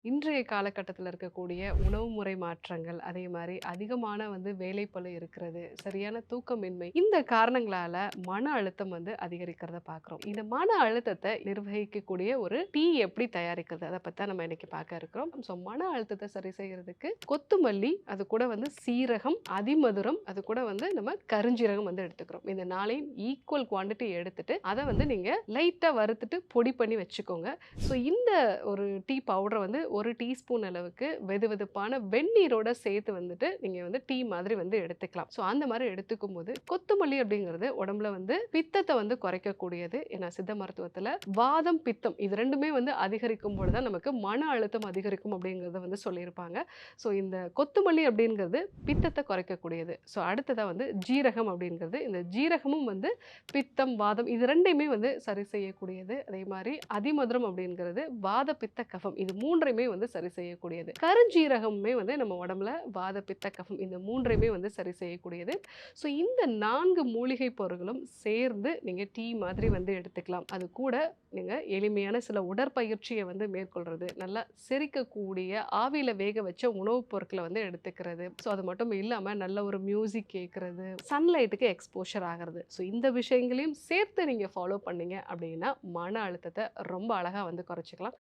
இன்றைய காலகட்டத்தில இருக்கக்கூடிய உணவு முறை மாற்றங்கள், அதே மாரி அதிகமான வேலைப்பளு இருக்கிறது, சரியான தூக்கமின்மை, இந்த காரணங்களால மன அழுத்தம் அதிகரிக்கிறத பார்க்குறோம். இந்த மன அழுத்தத்த நிர்வகிக்கக்கூடிய ஒரு டீ எப்படி தயாரிக்கிறது? அத பத்தி தான் நம்ம இன்னைக்கு பார்க்க இருக்கிறோம். ஸோ மன அழுத்தத்த சரி செய்யறதுக்கு கொத்துமல்லி, அது கூட சீரகம், அதிமதுரம், அது கூட நம்ம கருஞ்சீரகம் எடுத்துக்கிறோம். இந்த 4யும் ஈக்குவல் குவான்டிட்டி எடுத்துட்டு, அத நீங்க லைட்டா வறுத்துட்டு பொடி பண்ணி வச்சுக்கோங்க. ஸோ இந்த ஒரு டீ பவுடர 1 டீஸ்பூன் அளவுக்கு வெதுவெதுப்பான வெந்நீரோட சேர்த்து நீங்க டீ மாதிரி எடுத்துக்கலாம். ஸோ அந்த மாரி எடுத்துக்கும்போது, கொத்தமல்லி அப்படிங்கிறது உடம்புல பித்தத்த குறைக்கக்கூடியது. ஏன்னா சித்த மருத்துவத்துல வாதம், பித்தம் இது 2மே அதிகரிக்கும் பொழுது தான் நமக்கு மன அழுத்தம் அதிகரிக்கும் அப்படிங்கிறத சொல்லியிருப்பாங்க. ஸோ இந்த கொத்தமல்லி அப்படிங்கிறது பித்தத்த குறைக்கக்கூடியது. ஸோ அடுத்ததா ஜீரகம் அப்படிங்கிறது, இந்த ஜீரகமும் பித்தம், வாதம் இது 2யுமே சரி செய்யக்கூடியது. அதே மாரி அதிமதுரம் அப்படிங்கிறது வாத, பித்த, கஃபம் இது 3யுமே சரி செய்யக்கூடியது. கருஞ்சீரகமுமே நம்ம உடம்புல வாத, பித்த, கஃபம் இந்த 3யுமே சரி செய்யக்கூடியது. ஸோ இந்த 4 மூலிகை பொருட்களும் சேர்ந்து நீங்க டீ மாதிரி எடுத்துக்கலாம். அது கூட நீங்க எளிமையான சில உடற்பயிற்சிய மேற்கொள்றது, நல்லா செரிக்கக்கூடிய ஆவியில வேக வச்ச உணவுப் பொருட்கள எடுத்துக்கிறது. ஸோ அது மட்டும் இல்லாம நல்ல ஒரு மியூசிக் கேட்கறது, சன்லைட்டுக்கு எக்ஸ்போஷர் ஆகுறது. ஸோ இந்த விஷயங்களையும் சேர்த்து நீங்க ஃபாலோ பண்ணீங்க அப்படின்னா, மன அழுத்தத்த ரொம்ப அழகா குறைச்சுக்கலாம்.